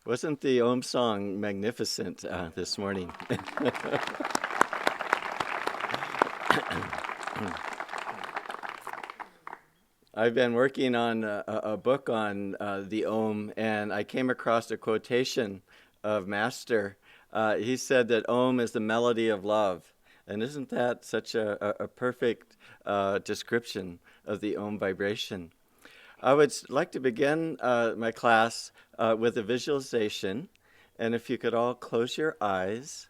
Wasn't the Om song magnificent this morning? I've been working on a book on the Om, and I came across a quotation of Master. He said that Om is the melody of love. And isn't that such a perfect description of the Om vibration? I would like to begin my class with a visualization. And if you could all close your eyes.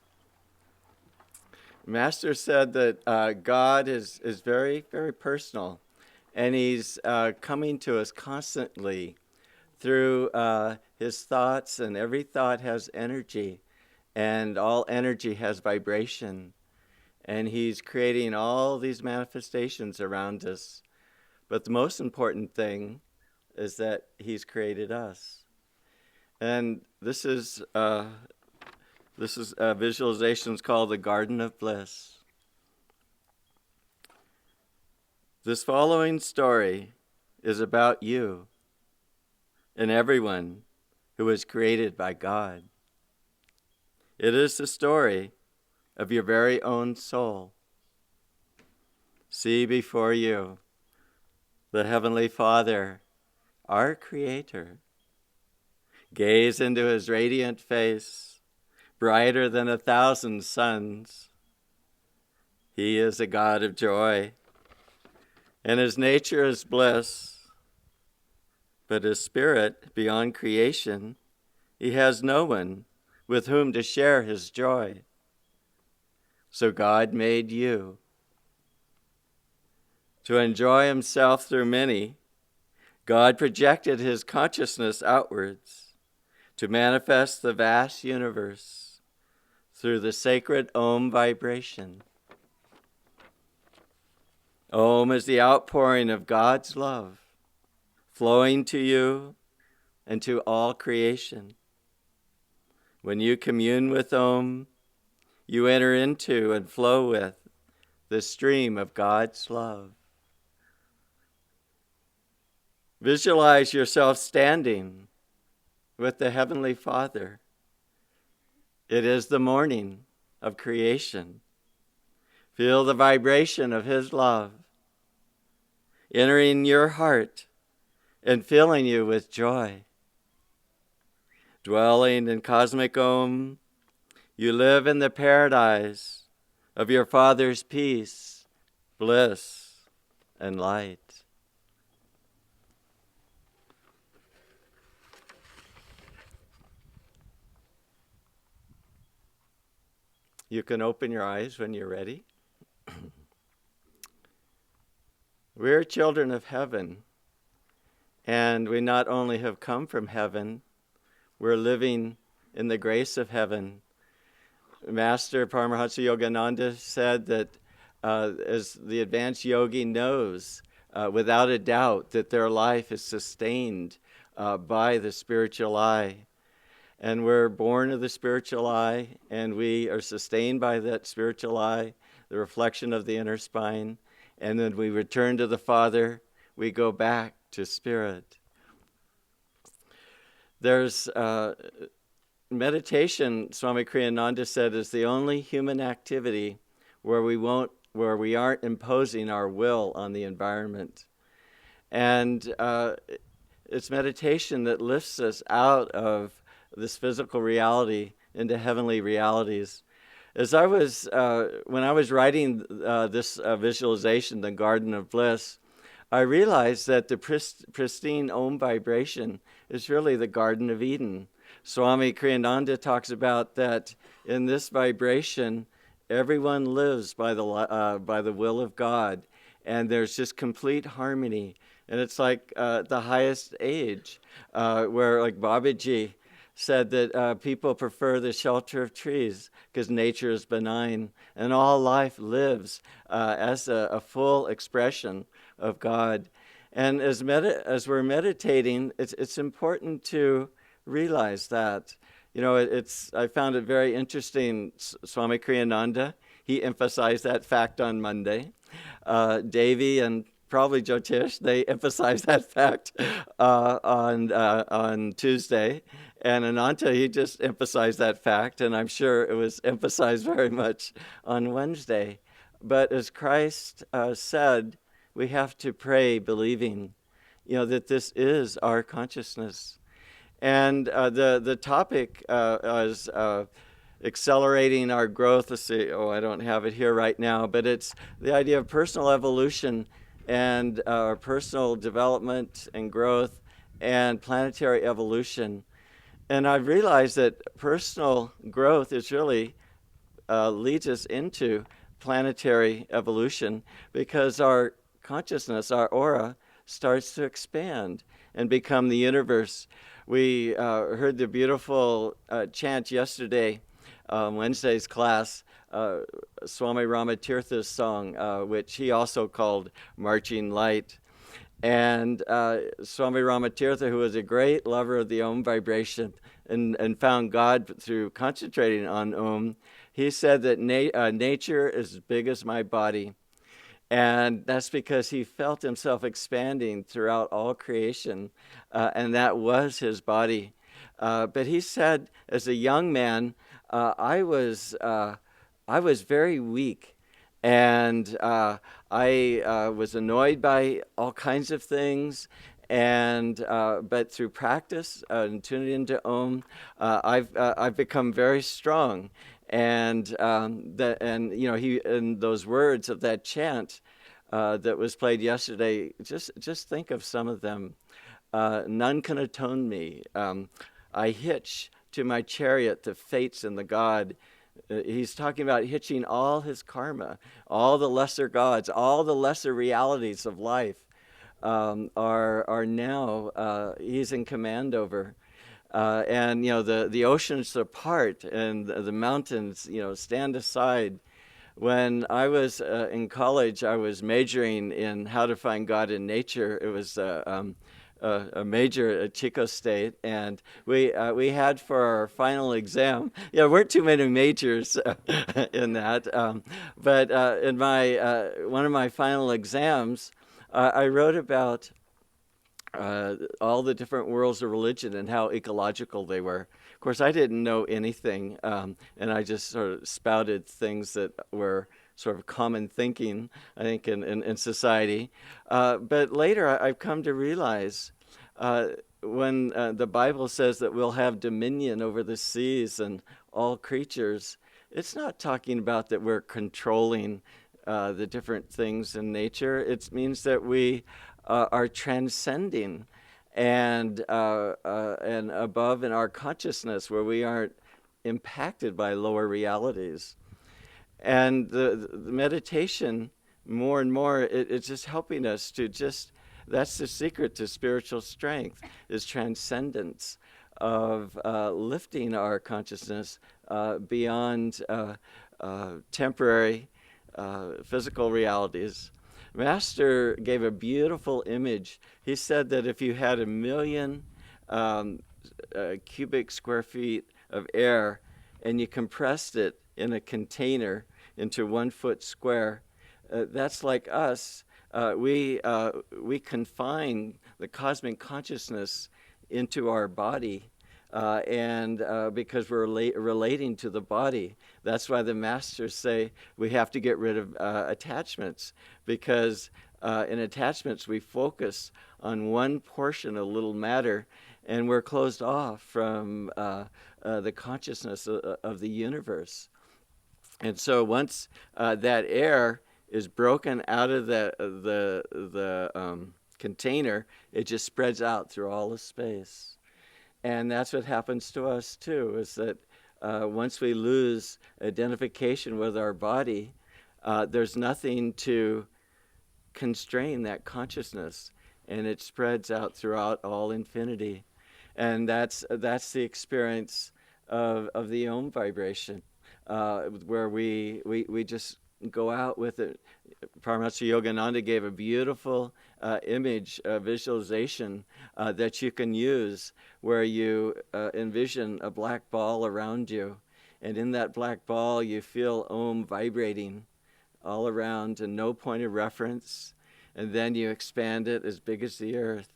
Master said that God is very, very personal. And he's coming to us constantly through his thoughts, and every thought has energy. And all energy has vibration. And he's creating all these manifestations around us. But the most important thing is that he's created us. And this is visualizations called the Garden of Bliss. This following story is about you and everyone who was created by God. It is the story of your very own soul. See before you the Heavenly Father, our Creator. Gaze into his radiant face, brighter than 1,000 suns. He is a God of joy, and his nature is bliss. But his spirit, beyond creation, he has no one with whom to share his joy. So God made you to enjoy himself through many. God projected his consciousness outwards to manifest the vast universe through the sacred Om vibration. Om is the outpouring of God's love, flowing to you and to all creation. When you commune with Om, you enter into and flow with the stream of God's love. Visualize yourself standing with the Heavenly Father. It is the morning of creation. Feel the vibration of his love entering your heart and filling you with joy. Dwelling in cosmic Om, you live in the paradise of your Father's peace, bliss, and light. You can open your eyes when you're ready. We're children of heaven, and we not only have come from heaven, we're living in the grace of heaven. Master Paramahansa Yogananda said that as the advanced yogi knows, without a doubt, that their life is sustained by the spiritual eye. And we're born of the spiritual eye, and we are sustained by that spiritual eye, the reflection of the inner spine. And then we return to the Father, we go back to spirit. There's meditation, Swami Kriyananda said, is the only human activity where we aren't imposing our will on the environment. And it's meditation that lifts us out of this physical reality into heavenly realities. As I was, when I was writing this visualization, the Garden of Bliss, I realized that the pristine Om vibration is really the Garden of Eden. Swami Kriyananda talks about that in this vibration, everyone lives by the will of God, and there's just complete harmony. And it's like the highest age, where like Babaji said that people prefer the shelter of trees because nature is benign, and all life lives as a full expression of God. And as we're meditating, it's important to realize that. You know, I found it very interesting. Swami Kriyananda, he emphasized that fact on Monday. Devi and probably Jyotish, they emphasized that fact on Tuesday. And Ananta, he just emphasized that fact, and I'm sure it was emphasized very much on Wednesday. But as Christ said, we have to pray believing, that this is our consciousness. And the topic is accelerating our growth. Let's see, I don't have it here right now, but it's the idea of personal evolution and personal development and growth and planetary evolution. And I've realized that personal growth is really leads us into planetary evolution because our consciousness, our aura, starts to expand and become the universe. We heard the beautiful chant yesterday, Wednesday's class, Swami Ramatirtha's song, which he also called Marching Light. And Swami Ramatirtha, who was a great lover of the Om vibration and found God through concentrating on Om, he said that nature is as big as my body. And that's because he felt himself expanding throughout all creation, and that was his body. But he said, as a young man, I was very weak, and I was annoyed by all kinds of things. And but through practice and tuning into Om, I've become very strong. And he, in those words of that chant that was played yesterday, just think of some of them. None can atone me. I hitch to my chariot the fates and the God. He's talking about hitching all his karma, all the lesser gods, all the lesser realities of life are now he's in command over. And the oceans apart and the mountains stand aside. When I was in college, I was majoring in how to find God in nature. It was a major at Chico State, and we had for our final exam. There weren't too many majors in that, but in my one of my final exams, I wrote about all the different worlds of religion and how ecological they were. Of course, I didn't know anything, and I just sort of spouted things that were sort of common thinking, I think, in society. But later, I've come to realize when the Bible says that we'll have dominion over the seas and all creatures, it's not talking about that we're controlling the different things in nature. It means that we are transcending and above in our consciousness, where we aren't impacted by lower realities. And the meditation, more and more, it's just helping us to that's the secret to spiritual strength, is transcendence of lifting our consciousness beyond temporary physical realities. Master gave a beautiful image. He said that if you had 1 million cubic square feet of air and you compressed it in a container into 1 foot square, that's like us. We confine the cosmic consciousness into our body, and because we're relating to the body. That's why the masters say we have to get rid of attachments, because in attachments we focus on one portion of little matter, and we're closed off from the consciousness of the universe. And so once that air is broken out of the container, it just spreads out through all the space. And that's what happens to us too, is that once we lose identification with our body, there's nothing to constrain that consciousness, and it spreads out throughout all infinity. And that's the experience of the Om vibration, where we just go out with it. Paramahansa Yogananda gave a beautiful image, visualization that you can use, where you envision a black ball around you, and in that black ball you feel Om vibrating all around and no point of reference. and then you expand it as big as the earth,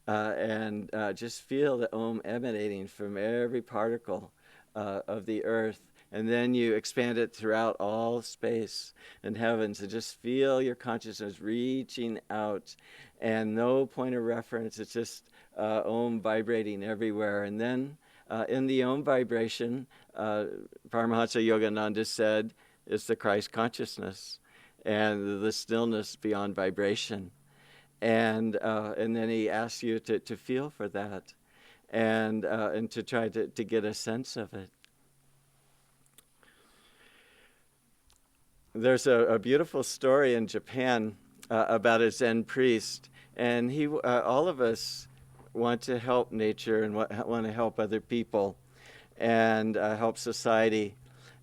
and just feel the Om emanating from every particle of the earth. And then you expand it throughout all space and heavens, and just feel your consciousness reaching out, and no point of reference. It's just Om vibrating everywhere. And then in the Om vibration, Paramahansa Yogananda said, it's the Christ consciousness and the stillness beyond vibration. And then he asks you to feel for that, and to try to get a sense of it. There's a beautiful story in Japan about a Zen priest, and he all of us want to help nature and want to help other people and help society.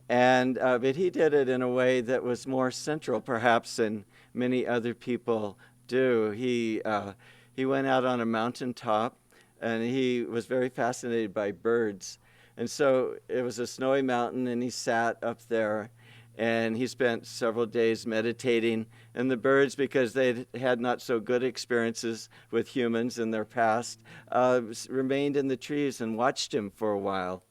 And but he did it in a way that was more central, perhaps, than many other people do. He went out on a mountaintop, and he was very fascinated by birds. And so it was a snowy mountain, and he sat up there, and he spent several days meditating. And the birds, because they had not so good experiences with humans in their past, remained in the trees and watched him for a while.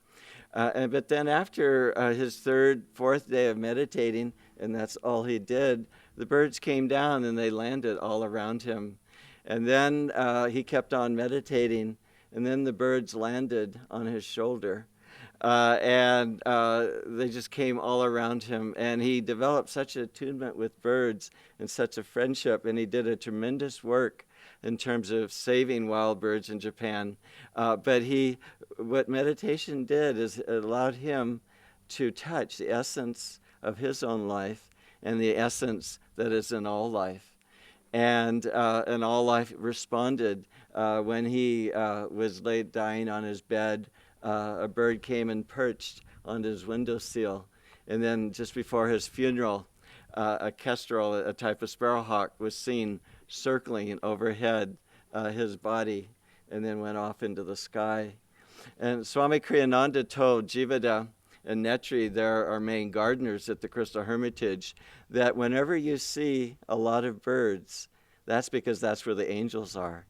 But then after his third, fourth day of meditating, and that's all he did, the birds came down and they landed all around him. And then he kept on meditating, and then the birds landed on his shoulder. And they just came all around him. And he developed such an attunement with birds and such a friendship, and he did a tremendous work in terms of saving wild birds in Japan. But what meditation did is it allowed him to touch the essence of his own life and the essence that is in all life. And all life responded. When he was laid dying on his bed, a bird came and perched on his windowsill. And then just before his funeral, a kestrel, a type of sparrowhawk, was seen circling overhead his body, and then went off into the sky. And Swami Kriyananda told Jivada and Netri, there are main gardeners at the Crystal Hermitage, that whenever you see a lot of birds, that's because that's where the angels are.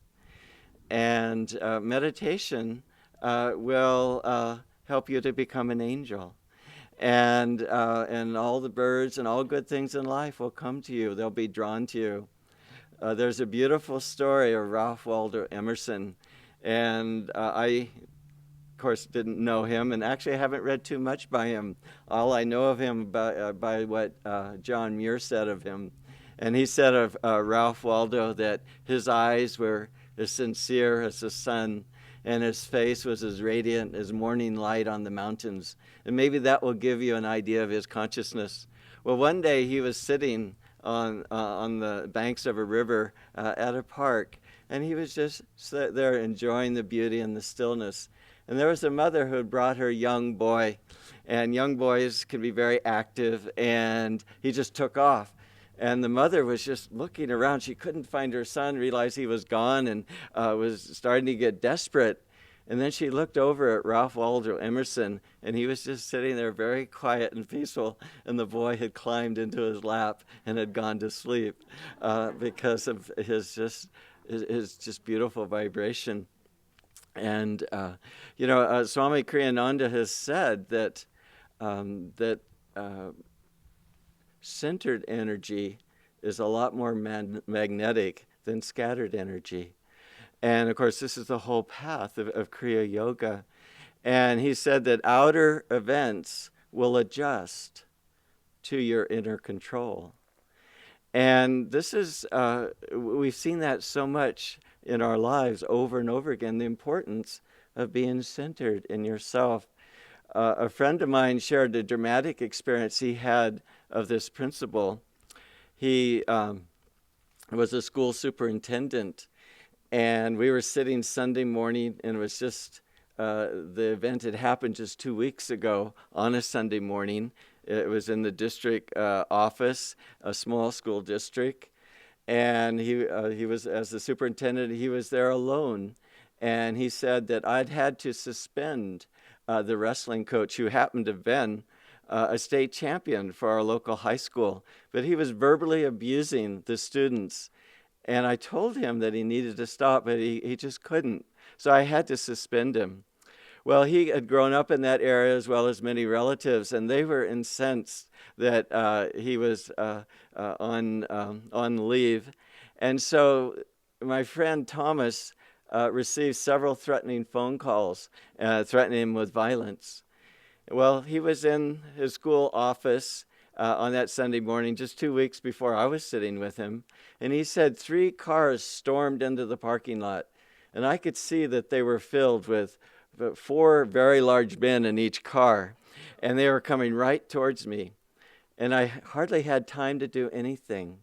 And meditation will help you to become an angel. And all the birds and all good things in life will come to you. They'll be drawn to you. There's a beautiful story of Ralph Waldo Emerson, and I, of course, didn't know him, and actually I haven't read too much by him. All I know of him by what John Muir said of him. And he said of Ralph Waldo that his eyes were as sincere as the sun, and his face was as radiant as morning light on the mountains. And maybe that will give you an idea of his consciousness. Well, one day he was sitting on the banks of a river at a park, and he was just there enjoying the beauty and the stillness. And there was a mother who had brought her young boy, and young boys can be very active, and he just took off. And the mother was just looking around. She couldn't find her son, realized he was gone, and was starting to get desperate. And then she looked over at Ralph Waldo Emerson, and he was just sitting there very quiet and peaceful, and the boy had climbed into his lap and had gone to sleep because of his just beautiful vibration. And, Swami Kriyananda has said that centered energy is a lot more magnetic than scattered energy. And, of course, this is the whole path of Kriya Yoga. And he said that outer events will adjust to your inner control. And this is, we've seen that so much in our lives over and over again, the importance of being centered in yourself. A friend of mine shared a dramatic experience he had of this principle. He was a school superintendent, and we were sitting Sunday morning, and it was just, the event had happened just 2 weeks ago on a Sunday morning. It was in the district office, a small school district, and he was, as the superintendent, he was there alone. And he said that I'd had to suspend the wrestling coach, who happened to have been a state champion for our local high school. But he was verbally abusing the students. And I told him that he needed to stop, but he just couldn't. So I had to suspend him. Well, he had grown up in that area as well as many relatives, and they were incensed that he was on leave. And so my friend Thomas received several threatening phone calls, threatening him with violence. Well, he was in his school office on that Sunday morning, just 2 weeks before I was sitting with him, and he said 3 cars stormed into the parking lot, and I could see that they were filled with 4 very large men in each car, and they were coming right towards me, and I hardly had time to do anything.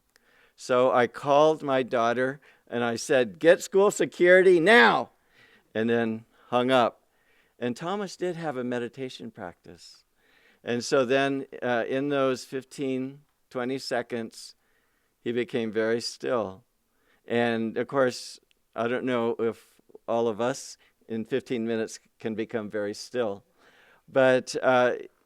So I called my daughter, and I said, "Get school security now," and then hung up. And Thomas did have a meditation practice. And so then in those 15, 20 seconds, he became very still. And of course, I don't know if all of us in 15 minutes can become very still. But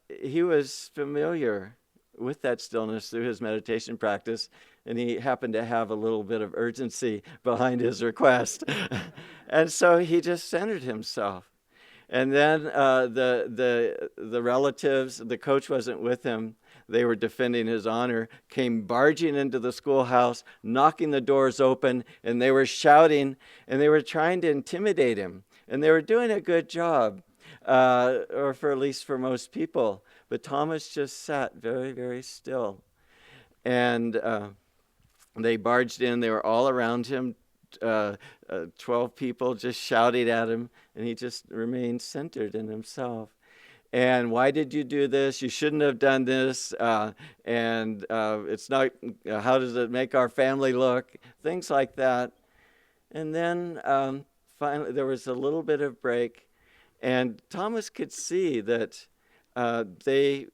he was familiar with that stillness through his meditation practice, and he happened to have a little bit of urgency behind his request. And so he just centered himself. And then the relatives, the coach wasn't with him. They were defending his honor, came barging into the schoolhouse, knocking the doors open, and they were shouting, and they were trying to intimidate him. And they were doing a good job, or for at least for most people. But Thomas just sat very, very still. And they barged in. They were all around him, 12 people just shouting at him, and he just remained centered in himself. And why did you do this? You shouldn't have done this. And it's not, how does it make our family look? Things like that. And then finally there was a little bit of break, and Thomas could see that they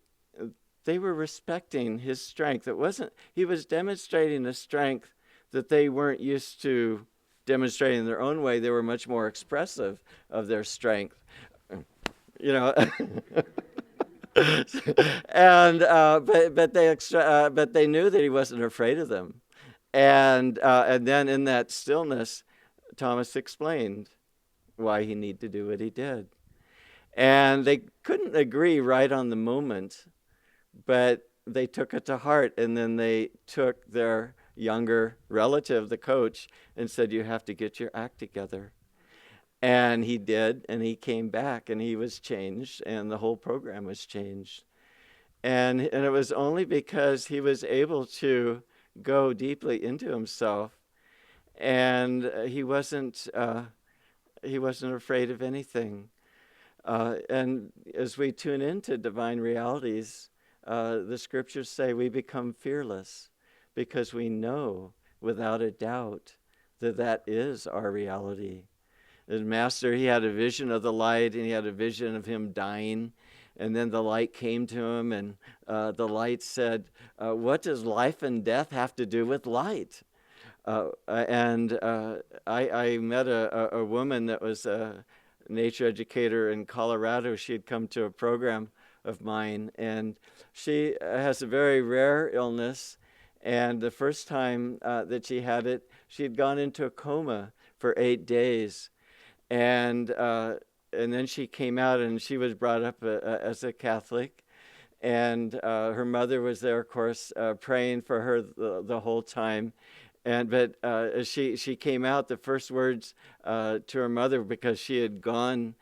were respecting his strength. It wasn't, he was demonstrating a strength that they weren't used to demonstrating in their own way. They were much more expressive of their strength, you know. And but they knew that he wasn't afraid of them, and then in that stillness, Thomas explained why he needed to do what he did, and they couldn't agree right on the moment, but they took it to heart, and then they took their younger relative, the coach, and said, "You have to get your act together." And he did, and he came back, and he was changed, and the whole program was changed. And it was only because he was able to go deeply into himself, and he wasn't afraid of anything. And as we tune into divine realities, the scriptures say we become fearless, because we know without a doubt that that is our reality. The master, he had a vision of the light, and he had a vision of him dying, and then the light came to him, and the light said, "What does life and death have to do with light?" And I met a woman that was a nature educator in Colorado. She had come to a program of mine, and she has a very rare illness. And the first time that she had it, she had gone into a coma for 8 days. And then she came out, and she was brought up as a Catholic. And her mother was there, of course, praying for her the whole time. But as she came out, the first words to her mother, because she had gone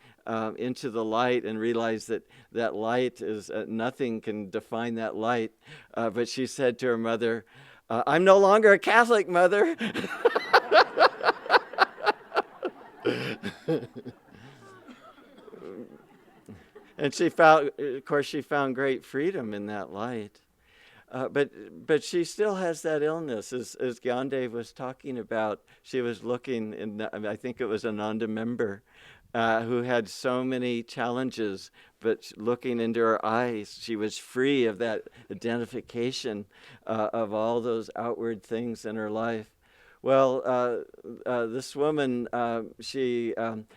into the light and realized that light is, nothing can define that light. But she said to her mother, "I'm no longer a Catholic, Mother." And she found great freedom in that light. But she still has that illness, as Gyandev was talking about. She was looking in, I think it was an Ananda member, who had so many challenges, but looking into her eyes, she was free of that identification of all those outward things in her life. Well, this woman, she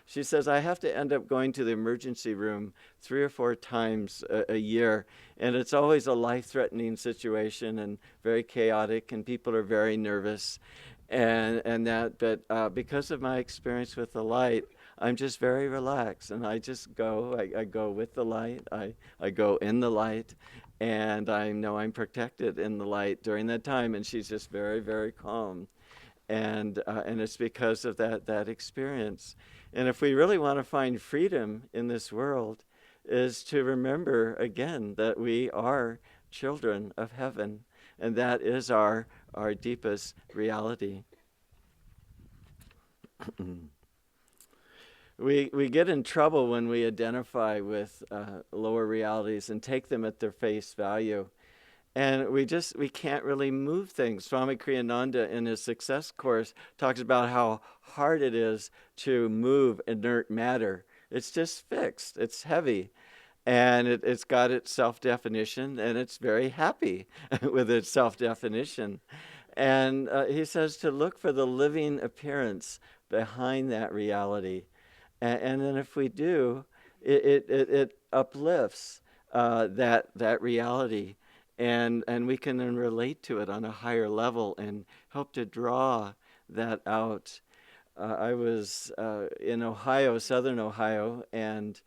says, "I have to end up going to the emergency room 3 or 4 times a year, and it's always a life-threatening situation and very chaotic, and people are very nervous." But because of my experience with the light, I'm just very relaxed, and I just go. I go with the light. I go in the light, and I know I'm protected in the light during that time. And she's just very, very calm, and it's because of that experience. And if we really want to find freedom in this world, is to remember again that we are children of heaven, and that is our deepest reality. We get in trouble when we identify with lower realities and take them at their face value. And we can't really move things. Swami Kriyananda in his Success Course talks about how hard it is to move inert matter. It's just fixed. It's heavy. And it's got its self-definition, and it's very happy with its self-definition. And he says to look for the living appearance behind that reality. And then if we do, it uplifts that reality, and we can then relate to it on a higher level and help to draw that out. I was in Ohio, southern Ohio, and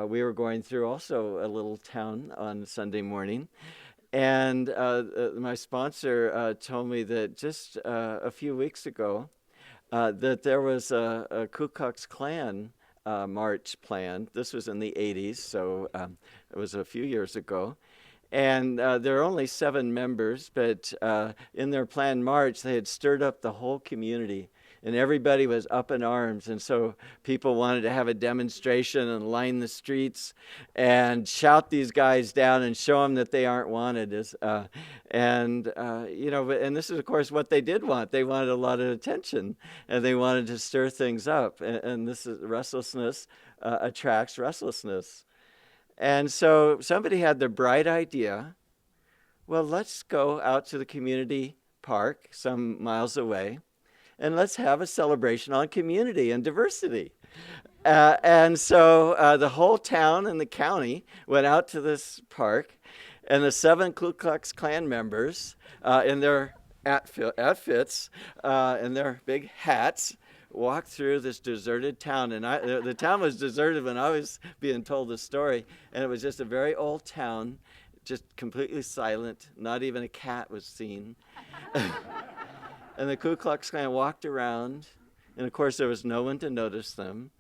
we were going through also a little town on Sunday morning. And my sponsor told me that just a few weeks ago, that there was a Ku Klux Klan march planned. This was in the 80s, so it was a few years ago. And there are only 7 members, but in their planned march, they had stirred up the whole community, and everybody was up in arms. And so people wanted to have a demonstration and line the streets and shout these guys down and show them that they aren't wanted. And this is, of course, what they did want. They wanted a lot of attention, and they wanted to stir things up. And this is restlessness attracts restlessness. And so somebody had the bright idea, well, let's go out to the community park some miles away, and let's have a celebration on community and diversity. And so the whole town and the county went out to this park, and the 7 Ku Klux Klan members in their outfits and their big hats walked through this deserted town. And the town was deserted when I was being told the story, and it was just a very old town, just completely silent. Not even a cat was seen. And the Ku Klux Klan walked around, and of course there was no one to notice them.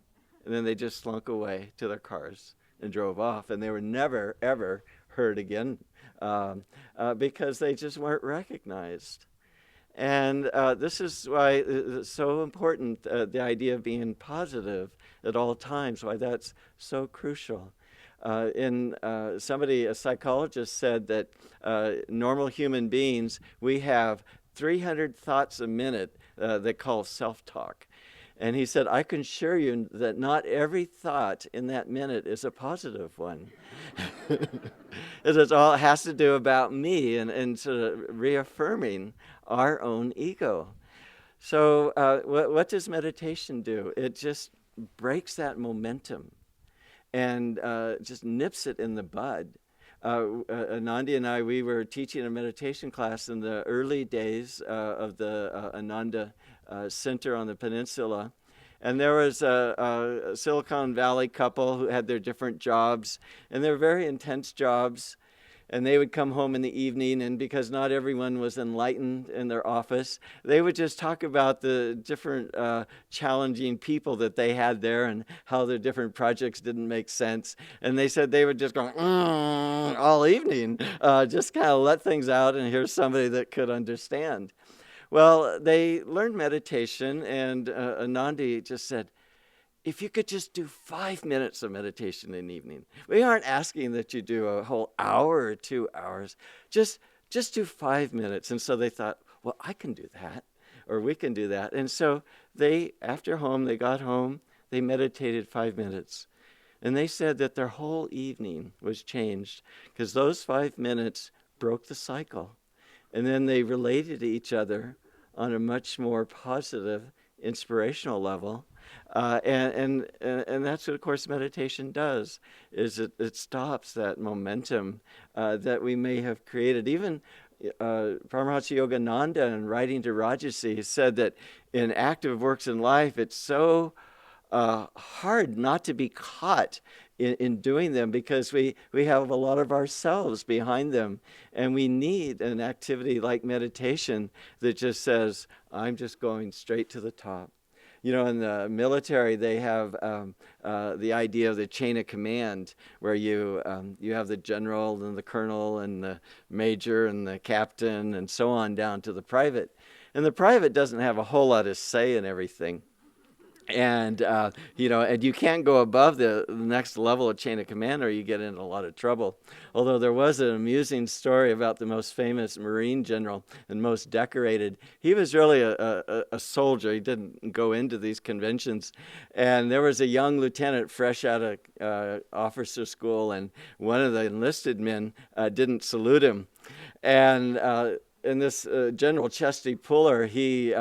And then they just slunk away to their cars and drove off, and they were never, ever heard again because they just weren't recognized. And this is why it's so important, the idea of being positive at all times, why that's so crucial. A psychologist said that normal human beings, we have 300 thoughts a minute they call self-talk. And he said, I can assure you that not every thought in that minute is a positive one. It all has to do about me and sort of reaffirming our own ego. So what does meditation do? It just breaks that momentum and just nips it in the bud. Anandi and I, we were teaching a meditation class in the early days of the Ananda Center on the peninsula. And there was a Silicon Valley couple who had their different jobs, and they were very intense jobs. And they would come home in the evening, and because not everyone was enlightened in their office, they would just talk about the different challenging people that they had there and how their different projects didn't make sense. And they said they would just go all evening, just kind of let things out, and here's somebody that could understand. Well, they learned meditation, and Anandi just said, if you could just do 5 minutes of meditation in the evening. We aren't asking that you do a whole hour or 2 hours. Just do 5 minutes. And so they thought, well, I can do that, or we can do that. And so they got home, they meditated 5 minutes. And they said that their whole evening was changed because those 5 minutes broke the cycle. And then they related to each other on a much more positive, inspirational level. And that's what, of course, meditation does, is it stops that momentum that we may have created. Even Paramahansa Yogananda, in writing to Rajasi, said that in active works in life, it's so hard not to be caught in doing them, because we have a lot of ourselves behind them, and we need an activity like meditation that just says, I'm just going straight to the top. You know, in the military, they have the idea of the chain of command, where you have the general and the colonel and the major and the captain and so on down to the private. And the private doesn't have a whole lot of say in everything. And and you can't go above the next level of chain of command, or you get in a lot of trouble. Although there was an amusing story about the most famous Marine general and most decorated. He was really a soldier. He didn't go into these conventions. And there was a young lieutenant fresh out of officer school, and one of the enlisted men didn't salute him. And this General Chesty Puller, he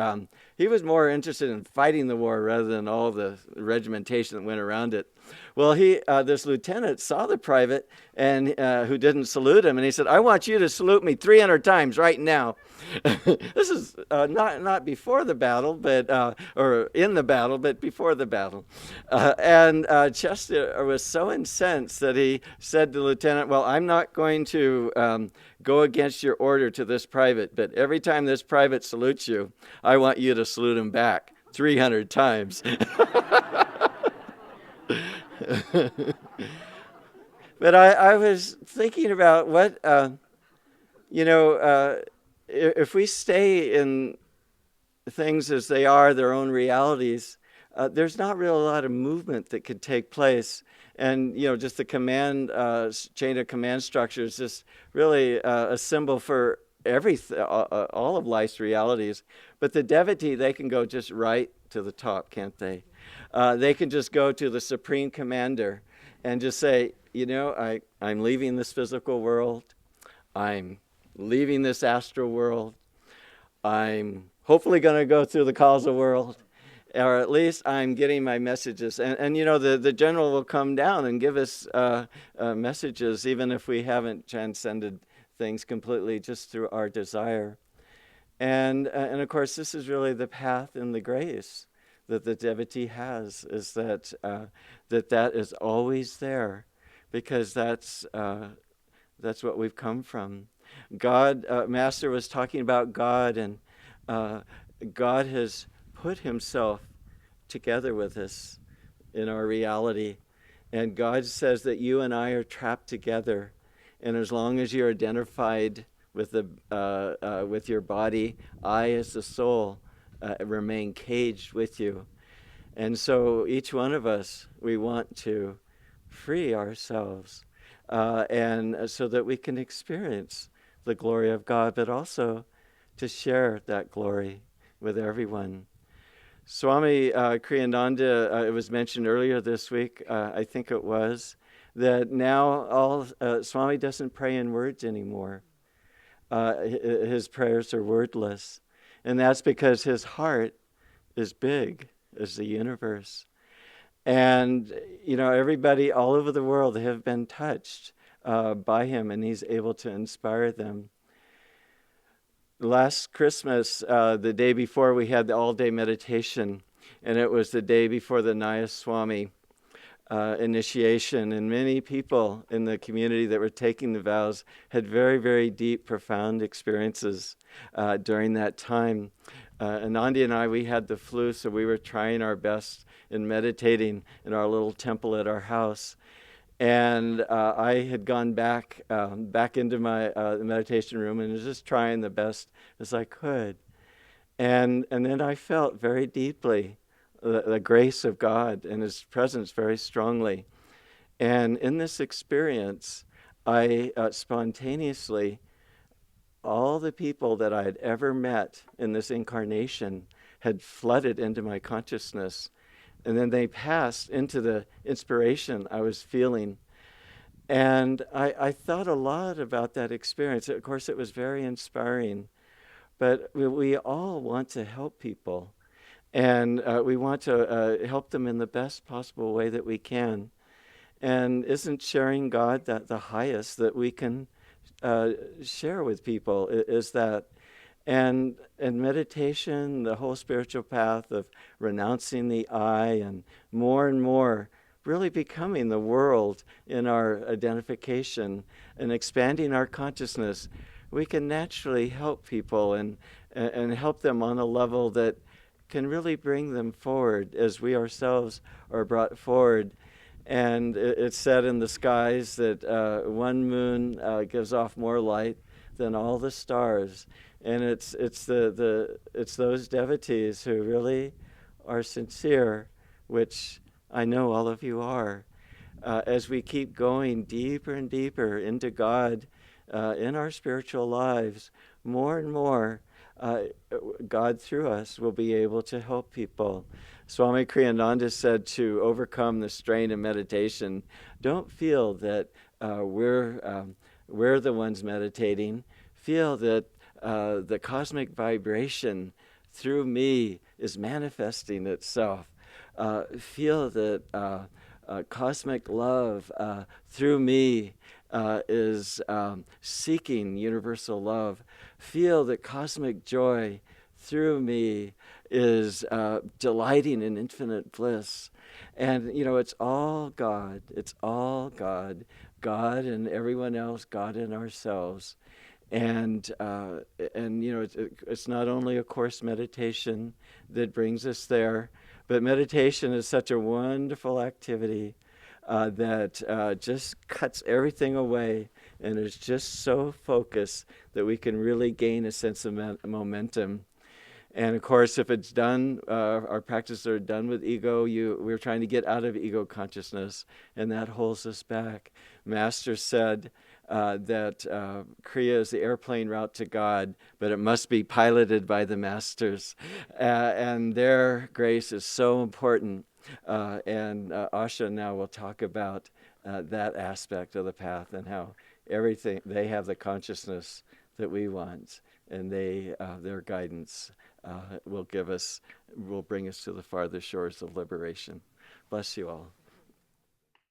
was more interested in fighting the war rather than all the regimentation that went around it. Well, this lieutenant saw the private and who didn't salute him, and he said, "I want you to salute me 300 times right now." This is not before the battle, but or in the battle, but before the battle. And Chester was so incensed that he said to the lieutenant, "Well, I'm not going to go against your order to this private, but every time this private salutes you, I want you to salute him back 300 times." But I was thinking about what, if we stay in things as they are, their own realities, there's not really a lot of movement that could take place. And, just the command, chain of command structure is just really a symbol for all of life's realities. But the devotee, they can go just right to the top, can't they? They can just go to the Supreme Commander and just say, I'm leaving this physical world. I'm leaving this astral world. I'm hopefully going to go through the causal world. Or at least I'm getting my messages. And the general will come down and give us messages, even if we haven't transcended things completely, just through our desire. And of course, this is really the path and the grace that the devotee has, is that that is always there, because that's what we've come from. God, Master was talking about God, and God has put himself together with us in our reality. And God says that you and I are trapped together. And as long as you're identified with with your body, I as the soul remain caged with you. And so each one of us, we want to free ourselves, and so that we can experience the glory of God, but also to share that glory with everyone. Swami Kriyananda, it was mentioned earlier this week, I think it was, that now Swami doesn't pray in words anymore. His prayers are wordless. And that's because his heart is big as the universe. And, everybody all over the world have been touched by him, and he's able to inspire them. Last Christmas, the day before, we had the all-day meditation, and it was the day before the Nayaswami initiation, and many people in the community that were taking the vows had very, very deep, profound experiences during that time. Anandi and I, we had the flu, so we were trying our best in meditating in our little temple at our house. And I had gone back into my meditation room and was just trying the best as I could. And then I felt very deeply the grace of God and his presence very strongly. And in this experience, I spontaneously, all the people that I had ever met in this incarnation had flooded into my consciousness. And then they passed into the inspiration I was feeling. And I thought a lot about that experience. Of course, it was very inspiring. But we all want to help people. And we want to help them in the best possible way that we can. And isn't sharing God the highest that we can share with people is that. And meditation, the whole spiritual path of renouncing the I and more really becoming the world in our identification and expanding our consciousness, we can naturally help people and help them on a level that can really bring them forward as we ourselves are brought forward. And it's said in the skies that one moon gives off more light than all the stars. And it's those devotees who really are sincere, which I know all of you are. As we keep going deeper and deeper into God in our spiritual lives, more and more God through us will be able to help people. Swami Kriyananda said to overcome the strain of meditation, don't feel that we're the ones meditating. Feel that the cosmic vibration through me is manifesting itself. Feel that cosmic love through me is seeking universal love. Feel that cosmic joy through me is delighting in infinite bliss. And, it's all God. It's all God. God and everyone else, God and ourselves. And it's not only a course meditation that brings us there, but meditation is such a wonderful activity that just cuts everything away and is just so focused that we can really gain a sense of momentum. And of course, if it's done, our practices are done with ego, we're trying to get out of ego consciousness, and that holds us back. Master said that Kriya is the airplane route to God, but it must be piloted by the masters. And their grace is so important. And Asha now will talk about that aspect of the path and how everything, they have the consciousness that we want, and their guidance will bring us to the farthest shores of liberation. Bless you all.